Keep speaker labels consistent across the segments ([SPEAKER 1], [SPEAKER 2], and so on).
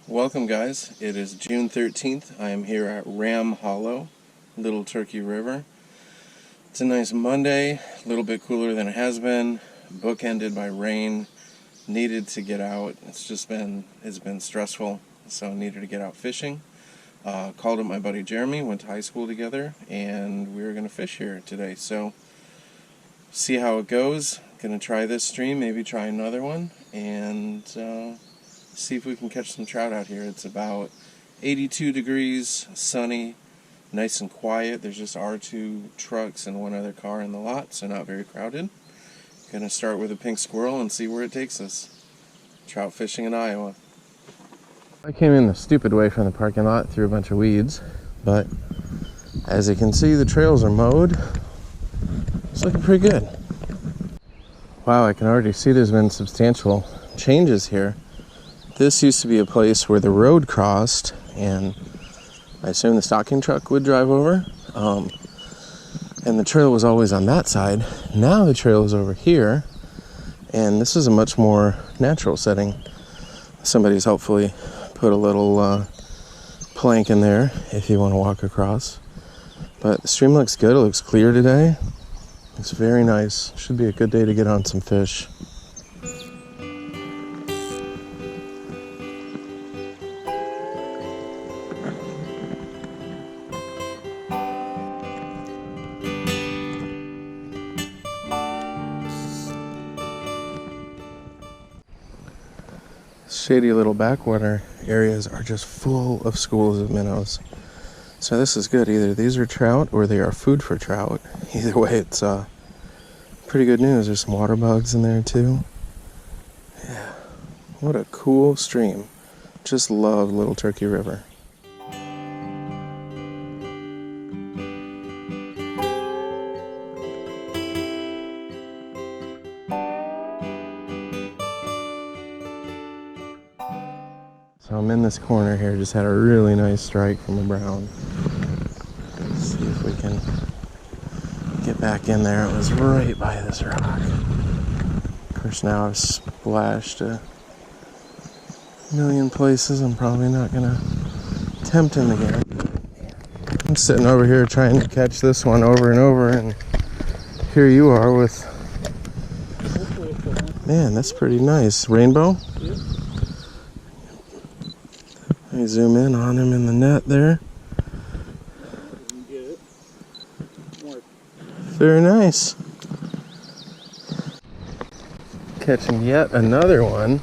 [SPEAKER 1] Welcome guys, it is June 13th. I am here at Ram Hollow, Little Turkey River. It's a nice Monday, a little bit cooler than it has been, bookended by rain. Needed to get out. It's been stressful, so I needed to get out fishing. Called up my buddy Jeremy, went to high school together, and we were going to fish here today. So, see how it goes. Going to try this stream, maybe try another one, and see if we can catch some trout out here. It's about 82 degrees, sunny, nice and quiet. There's just our two trucks and one other car in the lot, so not very crowded. Gonna start with a pink squirrel and see where it takes us. Trout fishing in Iowa. I came in the stupid way from the parking lot through a bunch of weeds, but as you can see, the trails are mowed. It's looking pretty good. Wow, I can already see there's been substantial changes here. This used to be a place where the road crossed, and I assume the stocking truck would drive over. And the trail was always on that side. Now the trail is over here, and this is a much more natural setting. Somebody's hopefully put a little plank in there if you want to walk across. But the stream looks good. It looks clear today. It's very nice. Should be a good day to get on some fish. Shady little backwater areas are just full of schools of minnows. So this is good. Either these are trout or they are food for trout. Either way, it's pretty good news. There's some water bugs in there too. Yeah, what a cool stream. Just love Little Turkey River. So I'm in this corner here, just had a really nice strike from a brown. Let's see if we can get back in there. It was right by this rock. Of course, now I've splashed a million places. I'm probably not gonna tempt him again. I'm sitting over here trying to catch this one over and over, and here you are with, man, that's pretty nice. Rainbow? Let me zoom in on him in the net there. Very nice. Catching yet another one.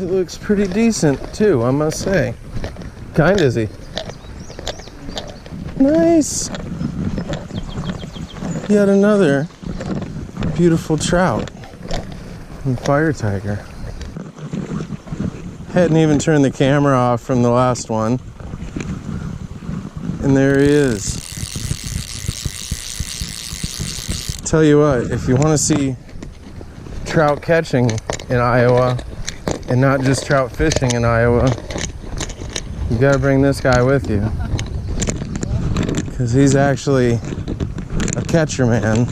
[SPEAKER 1] It looks pretty decent too, I must say. Kind is he? Nice. Yet another beautiful trout and fire tiger. Hadn't even turned the camera off from the last one. And there he is. Tell you what, if you want to see trout catching in Iowa and not just trout fishing in Iowa, you gotta bring this guy with you. Because he's actually a catcher man,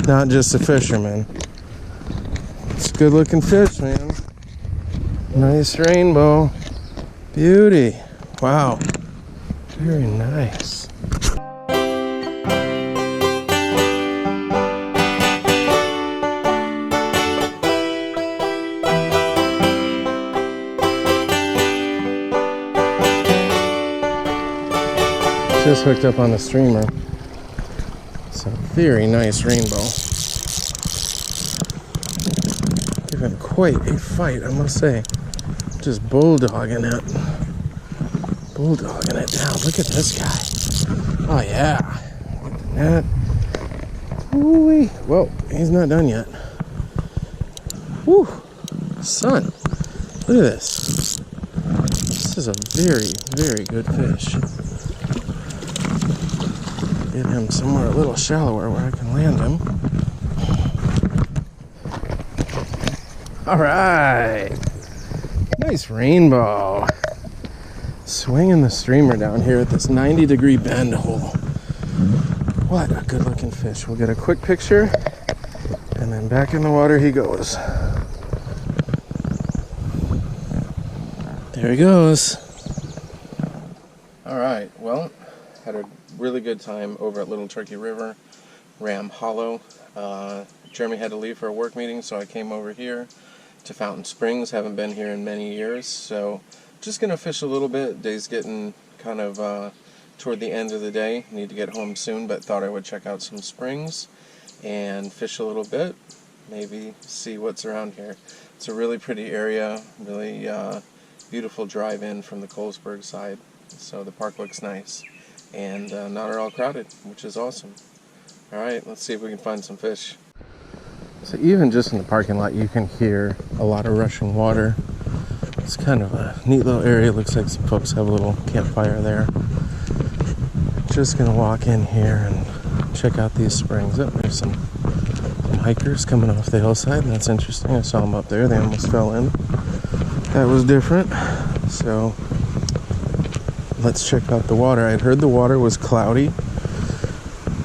[SPEAKER 1] not just a fisherman. It's a good looking fish, man. Nice rainbow. Beauty. Wow. Very nice. Just hooked up on the streamer. It's a very nice rainbow. Given quite a fight, I must say. Just bulldogging it down. Look at this guy. Oh yeah, net. Ooh-wee. Whoa, he's not done yet. Woo, son, look at this. This is a very, very good fish. Get him somewhere a little shallower where I can land him. All right. Nice rainbow. Swinging the streamer down here at this 90-degree bend hole. What a good looking fish. We'll get a quick picture and then back in the water he goes. Here he goes. Alright, well, had a really good time over at Little Turkey River, Ram Hollow. Jeremy had to leave for a work meeting, so I came over here to Fountain Springs. Haven't been here in many years, so just going to fish a little bit. Day's getting kind of toward the end of the day. Need to get home soon, but thought I would check out some springs and fish a little bit. Maybe see what's around here. It's a really pretty area, really beautiful drive-in from the Colesburg side. So the park looks nice and not at all crowded, which is awesome. Alright, let's see if we can find some fish. So even just in the parking lot you can hear a lot of rushing water. It's kind of a neat little area. Looks like some folks have a little campfire there. Just gonna walk in here and check out these springs. Oh, there's some hikers coming off the hillside. That's interesting. I saw them up there. They almost fell in. That was different. So let's check out the water. I'd heard the water was cloudy.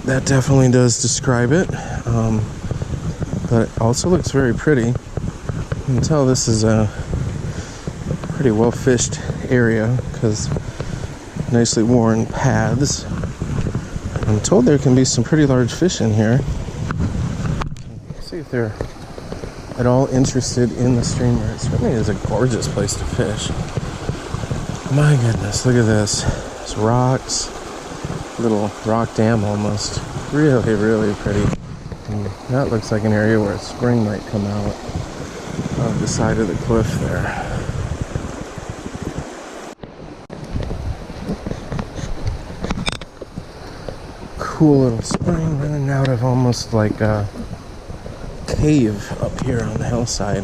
[SPEAKER 1] That definitely does describe it. But it also looks very pretty. You can tell this is a pretty well fished area because nicely worn paths. I'm told there can be some pretty large fish in here. Let's see if they're at all interested in the streamer. It certainly is a gorgeous place to fish. My goodness, look at this. It's rocks, little rock dam almost. Really, really pretty. And that looks like an area where a spring might come out of the side of the cliff there. Cool little spring running out of almost like a cave up here on the hillside.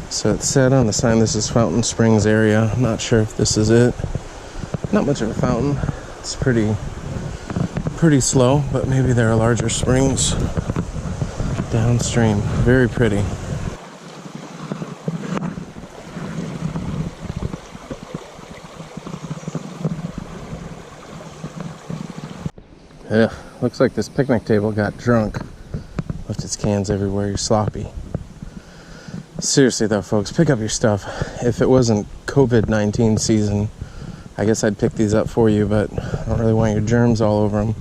[SPEAKER 1] So it said on the sign this is Fountain Springs area. I'm not sure if this is it. Not much of a fountain. It's pretty slow, but maybe there are larger springs downstream. Very pretty. Yeah, looks like this picnic table got drunk. Left its cans everywhere. You're sloppy. Seriously though, folks, pick up your stuff. If it wasn't COVID-19 season, I guess I'd pick these up for you, but I don't really want your germs all over them.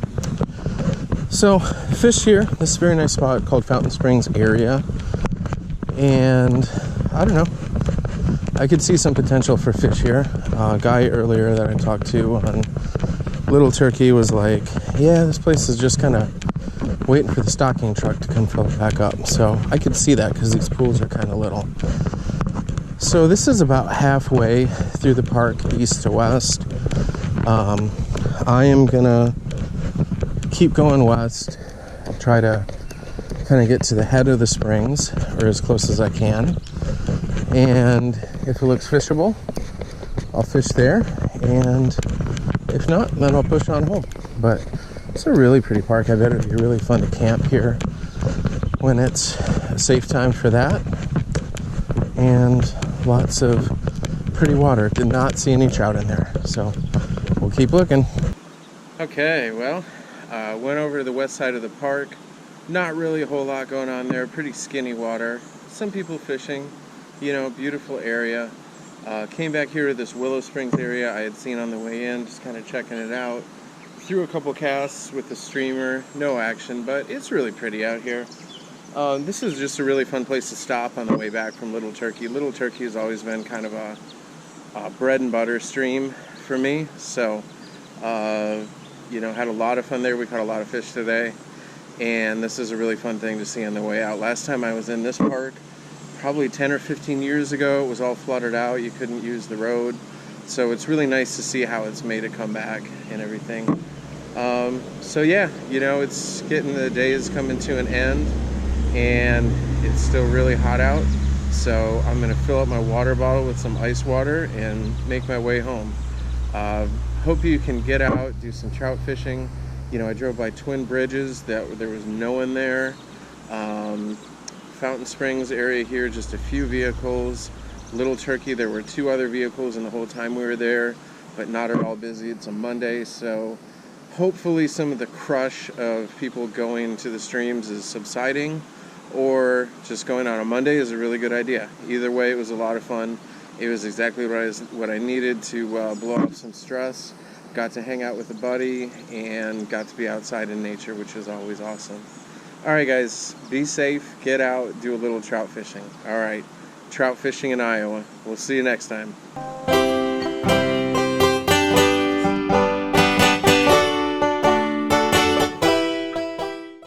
[SPEAKER 1] So, fish here. This is a very nice spot called Fountain Springs area. And, I don't know. I could see some potential for fish here. A guy earlier that I talked to on Little Turkey was like, yeah, this place is just kind of waiting for the stocking truck to come fill it back up. So I could see that because these pools are kind of little. So this is about halfway through the park, east to west. I am gonna keep going west. I'll try to kind of get to the head of the springs, or as close as I can. And if it looks fishable, I'll fish there. And if not, then I'll push on home. But it's a really pretty park. I bet it'd be really fun to camp here when it's a safe time for that. And lots of pretty water. Did not see any trout in there. So we'll keep looking. Okay, well, went over to the west side of the park. Not really a whole lot going on there. Pretty skinny water. Some people fishing. You know, beautiful area. Came back here to this Willow Springs area I had seen on the way in, just kind of checking it out. Threw a couple casts with the streamer, no action, but it's really pretty out here. This is just a really fun place to stop on the way back from Little Turkey. Little Turkey has always been kind of a bread and butter stream for me, so you know, had a lot of fun there. We caught a lot of fish today, and this is a really fun thing to see on the way out. Last time I was in this park, probably 10 or 15 years ago, it was all flooded out. You couldn't use the road. So it's really nice to see how it's made a comeback and everything. So yeah, you know, it's getting, the day is coming to an end and it's still really hot out. So I'm gonna fill up my water bottle with some ice water and make my way home. Hope you can get out, do some trout fishing. You know, I drove by Twin Bridges, there was no one there. Fountain Springs area here, just a few vehicles. Little Turkey, there were 2 other vehicles in the whole time we were there, but not at all busy. It's a Monday, so hopefully some of the crush of people going to the streams is subsiding, or just going on a Monday is a really good idea. Either way, it was a lot of fun. It was exactly what I needed to blow off some stress. Got to hang out with a buddy and got to be outside in nature, which is always awesome. Alright guys, be safe, get out, do a little trout fishing. Alright, trout fishing in Iowa. We'll see you next time.